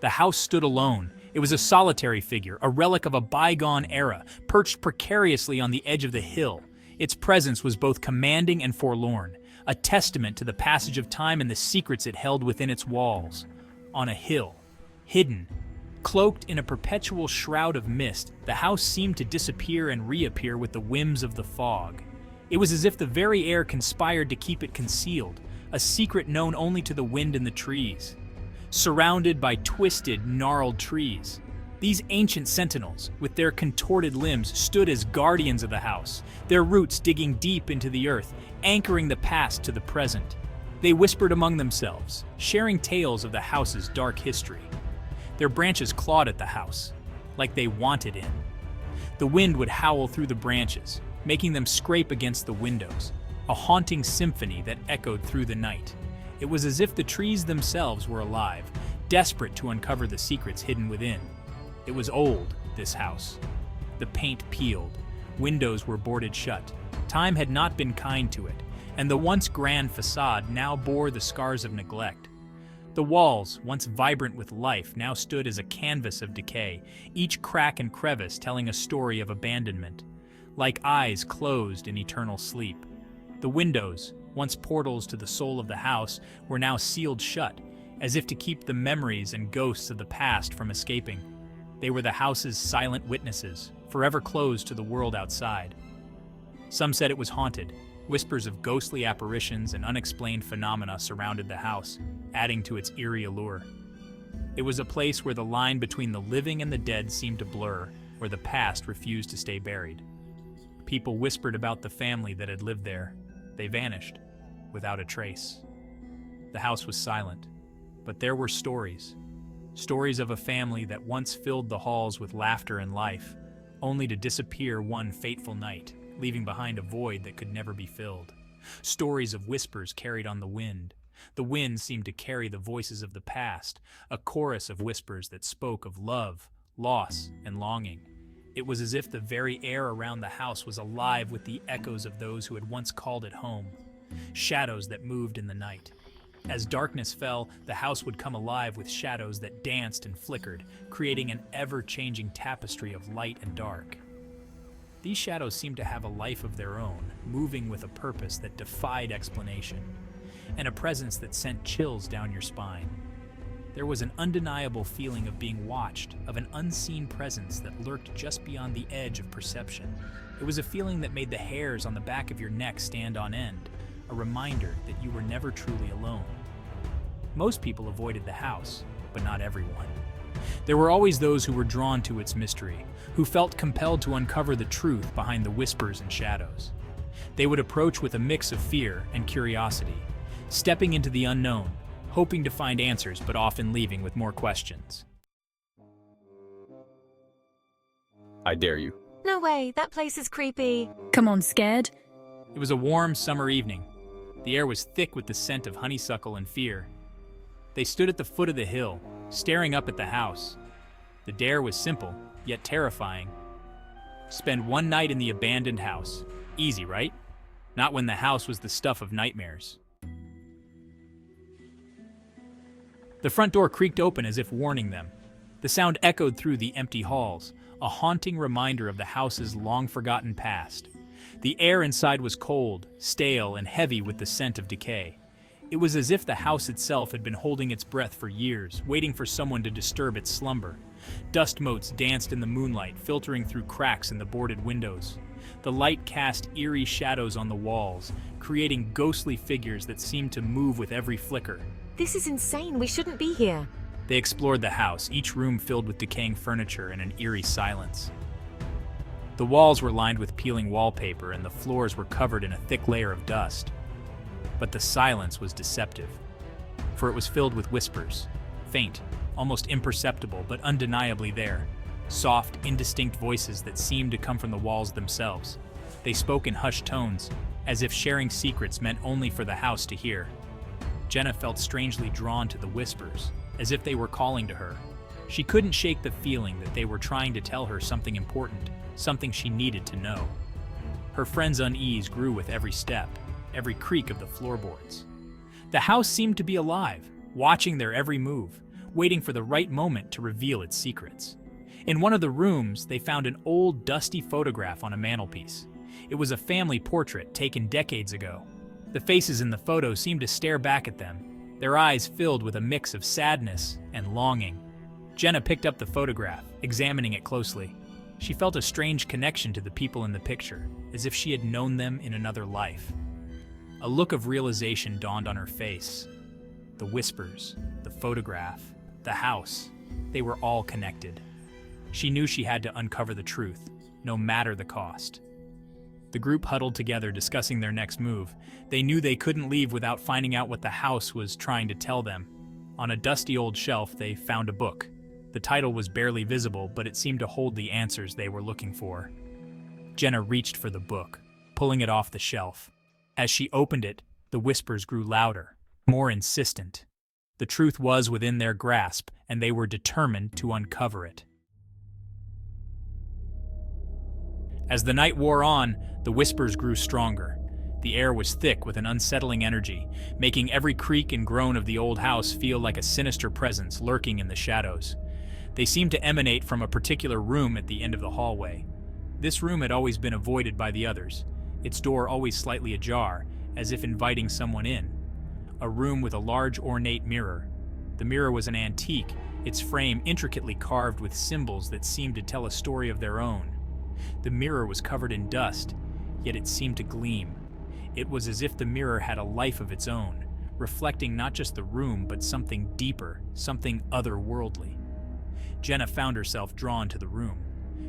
The house stood alone. It was a solitary figure, a relic of a bygone era, perched precariously on the edge of the hill. Its presence was both commanding and forlorn, a testament to the passage of time and the secrets it held within its walls. On a hill, hidden, cloaked in a perpetual shroud of mist, the house seemed to disappear and reappear with the whims of the fog. It was as if the very air conspired to keep it concealed, a secret known only to the wind and the trees. Surrounded by twisted, gnarled trees, these ancient sentinels, with their contorted limbs, stood as guardians of the house, their roots digging deep into the earth, anchoring the past to the present. They whispered among themselves, sharing tales of the house's dark history. Their branches clawed at the house, like they wanted in. The wind would howl through the branches, making them scrape against the windows, a haunting symphony that echoed through the night. It was as if the trees themselves were alive, desperate to uncover the secrets hidden within. It was old, this house. The paint peeled, windows were boarded shut. Time had not been kind to it, and the once grand facade now bore the scars of neglect. The walls, once vibrant with life, now stood as a canvas of decay, each crack and crevice telling a story of abandonment, like eyes closed in eternal sleep. The windows, once portals to the soul of the house, were now sealed shut, as if to keep the memories and ghosts of the past from escaping. They were the house's silent witnesses, forever closed to the world outside. Some said it was haunted. Whispers of ghostly apparitions and unexplained phenomena surrounded the house, adding to its eerie allure. It was a place where the line between the living and the dead seemed to blur, where the past refused to stay buried. People whispered about the family that had lived there. They vanished, without a trace. The house was silent, but there were stories. Stories of a family that once filled the halls with laughter and life, only to disappear one fateful night, leaving behind a void that could never be filled. Stories of whispers carried on the wind. The wind seemed to carry the voices of the past, a chorus of whispers that spoke of love, loss, and longing. It was as if the very air around the house was alive with the echoes of those who had once called it home. Shadows that moved in the night. As darkness fell, the house would come alive with shadows that danced and flickered, creating an ever-changing tapestry of light and dark. These shadows seemed to have a life of their own, moving with a purpose that defied explanation, and a presence that sent chills down your spine. There was an undeniable feeling of being watched, of an unseen presence that lurked just beyond the edge of perception. It was a feeling that made the hairs on the back of your neck stand on end, a reminder that you were never truly alone. Most people avoided the house, but not everyone. There were always those who were drawn to its mystery, who felt compelled to uncover the truth behind the whispers and shadows. They would approach with a mix of fear and curiosity, stepping into the unknown, hoping to find answers but often leaving with more questions. I dare you. No way, that place is creepy. Come on, scared? It was a warm summer evening. The air was thick with the scent of honeysuckle and fear. They stood at the foot of the hill, staring up at the house. The dare was simple, yet terrifying. Spend one night in the abandoned house. Easy, right? Not when the house was the stuff of nightmares. The front door creaked open as if warning them. The sound echoed through the empty halls, a haunting reminder of the house's long-forgotten past. The air inside was cold, stale, and heavy with the scent of decay. It was as if the house itself had been holding its breath for years, waiting for someone to disturb its slumber. Dust motes danced in the moonlight, filtering through cracks in the boarded windows. The light cast eerie shadows on the walls, creating ghostly figures that seemed to move with every flicker. This is insane, we shouldn't be here. They explored the house, each room filled with decaying furniture and an eerie silence. The walls were lined with peeling wallpaper and the floors were covered in a thick layer of dust. But the silence was deceptive, for it was filled with whispers, faint, almost imperceptible, but undeniably there. Soft, indistinct voices that seemed to come from the walls themselves. They spoke in hushed tones, as if sharing secrets meant only for the house to hear. Jenna felt strangely drawn to the whispers, as if they were calling to her. She couldn't shake the feeling that they were trying to tell her something important, something she needed to know. Her friend's unease grew with every step, every creak of the floorboards. The house seemed to be alive, watching their every move, waiting for the right moment to reveal its secrets. In one of the rooms, they found an old, dusty photograph on a mantelpiece. It was a family portrait taken decades ago. The faces in the photo seemed to stare back at them, their eyes filled with a mix of sadness and longing. Jenna picked up the photograph, examining it closely. She felt a strange connection to the people in the picture, as if she had known them in another life. A look of realization dawned on her face. The whispers, the photograph, the house, they were all connected. She knew she had to uncover the truth, no matter the cost. The group huddled together, discussing their next move. They knew they couldn't leave without finding out what the house was trying to tell them. On a dusty old shelf, they found a book. The title was barely visible, but it seemed to hold the answers they were looking for. Jenna reached for the book, pulling it off the shelf. As she opened it, the whispers grew louder, more insistent. The truth was within their grasp, and they were determined to uncover it. As the night wore on, the whispers grew stronger. The air was thick with an unsettling energy, making every creak and groan of the old house feel like a sinister presence lurking in the shadows. They seemed to emanate from a particular room at the end of the hallway. This room had always been avoided by the others, its door always slightly ajar, as if inviting someone in. A room with a large ornate mirror. The mirror was an antique, its frame intricately carved with symbols that seemed to tell a story of their own. The mirror was covered in dust, yet it seemed to gleam. It was as if the mirror had a life of its own, reflecting not just the room, but something deeper, something otherworldly. Jenna found herself drawn to the room.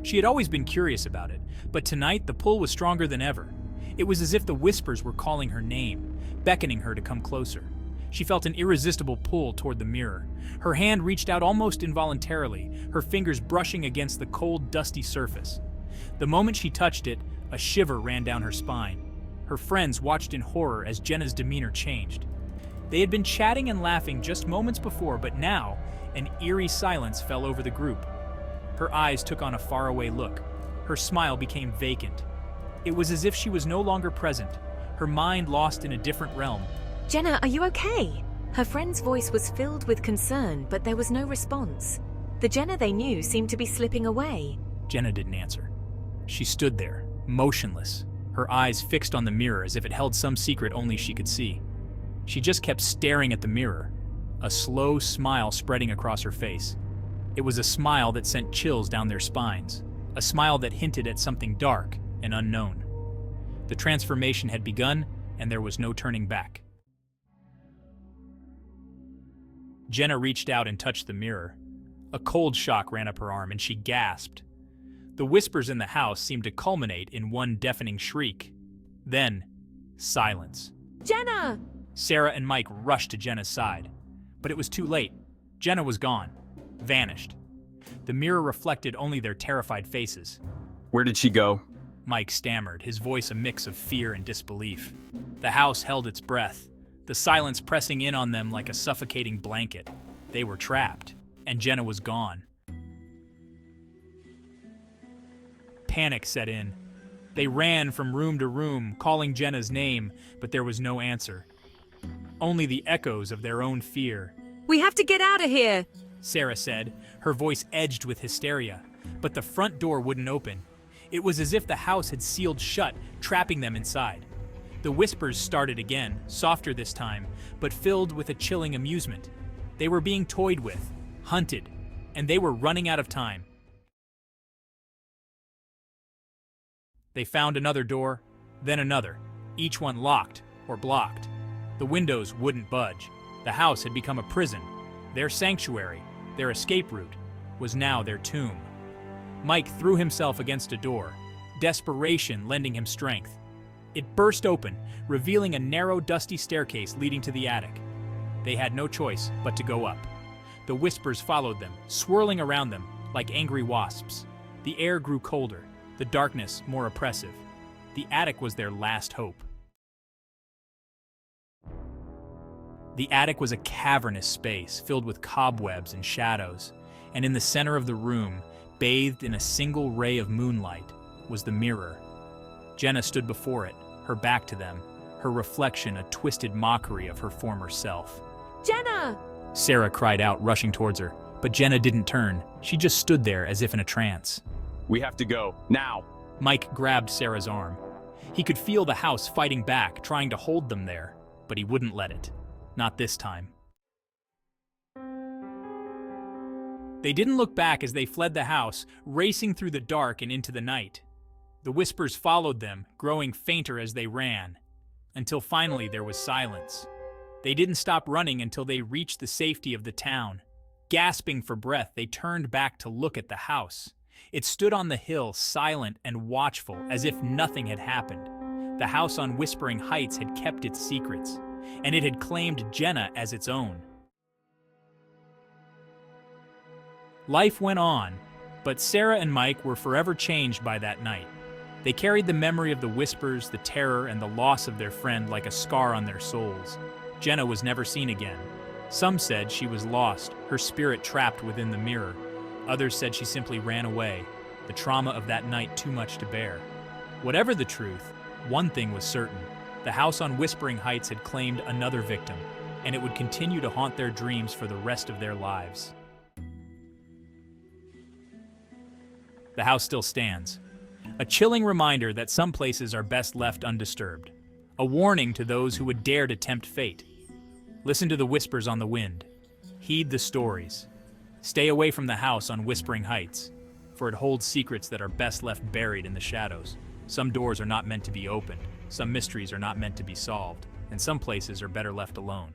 She had always been curious about it, but tonight the pull was stronger than ever. It was as if the whispers were calling her name, beckoning her to come closer. She felt an irresistible pull toward the mirror. Her hand reached out almost involuntarily, her fingers brushing against the cold, dusty surface. The moment she touched it, a shiver ran down her spine. Her friends watched in horror as Jenna's demeanor changed. They had been chatting and laughing just moments before, but now, an eerie silence fell over the group. Her eyes took on a faraway look. Her smile became vacant. It was as if she was no longer present, her mind lost in a different realm. Jenna, are you okay? Her friend's voice was filled with concern, but there was no response. The Jenna they knew seemed to be slipping away. Jenna didn't answer. She stood there, motionless, her eyes fixed on the mirror as if it held some secret only she could see. She just kept staring at the mirror, a slow smile spreading across her face. It was a smile that sent chills down their spines, a smile that hinted at something dark and unknown. The transformation had begun, and there was no turning back. Jenna reached out and touched the mirror. A cold shock ran up her arm, and she gasped. The whispers in the house seemed to culminate in one deafening shriek. Then, silence. Jenna! Sarah and Mike rushed to Jenna's side. But it was too late. Jenna was gone. Vanished. The mirror reflected only their terrified faces. Where did she go? Mike stammered, his voice a mix of fear and disbelief. The house held its breath, the silence pressing in on them like a suffocating blanket. They were trapped, and Jenna was gone. Panic set in. They ran from room to room, calling Jenna's name, but there was no answer. Only the echoes of their own fear. We have to get out of here! Sarah said, her voice edged with hysteria. But the front door wouldn't open. It was as if the house had sealed shut, trapping them inside. The whispers started again, softer this time, but filled with a chilling amusement. They were being toyed with, hunted, and they were running out of time. They found another door, then another, each one locked or blocked. The windows wouldn't budge. The house had become a prison. Their sanctuary, their escape route, was now their tomb. Mike threw himself against a door, desperation lending him strength. It burst open, revealing a narrow, dusty staircase leading to the attic. They had no choice but to go up. The whispers followed them, swirling around them like angry wasps. The air grew colder, the darkness more oppressive. The attic was their last hope. The attic was a cavernous space filled with cobwebs and shadows, and in the center of the room, bathed in a single ray of moonlight, was the mirror. Jenna stood before it, her back to them, her reflection a twisted mockery of her former self. Jenna! Sarah cried out, rushing towards her. But Jenna didn't turn. She just stood there as if in a trance. We have to go, now! Mike grabbed Sarah's arm. He could feel the house fighting back, trying to hold them there, but he wouldn't let it. Not this time. They didn't look back as they fled the house, racing through the dark and into the night. The whispers followed them, growing fainter as they ran, until finally there was silence. They didn't stop running until they reached the safety of the town. Gasping for breath, they turned back to look at the house. It stood on the hill, silent and watchful, as if nothing had happened. The house on Whispering Heights had kept its secrets, and it had claimed Jenna as its own. Life went on, but Sarah and Mike were forever changed by that night. They carried the memory of the whispers, the terror, and the loss of their friend like a scar on their souls. Jenna was never seen again. Some said she was lost, her spirit trapped within the mirror. Others said she simply ran away, the trauma of that night too much to bear. Whatever the truth, one thing was certain. The house on Whispering Heights had claimed another victim, and it would continue to haunt their dreams for the rest of their lives. The house still stands, a chilling reminder that some places are best left undisturbed, a warning to those who would dare to tempt fate. Listen to the whispers on the wind. Heed the stories. Stay away from the house on Whispering Heights, for it holds secrets that are best left buried in the shadows. Some doors are not meant to be opened, some mysteries are not meant to be solved, and some places are better left alone.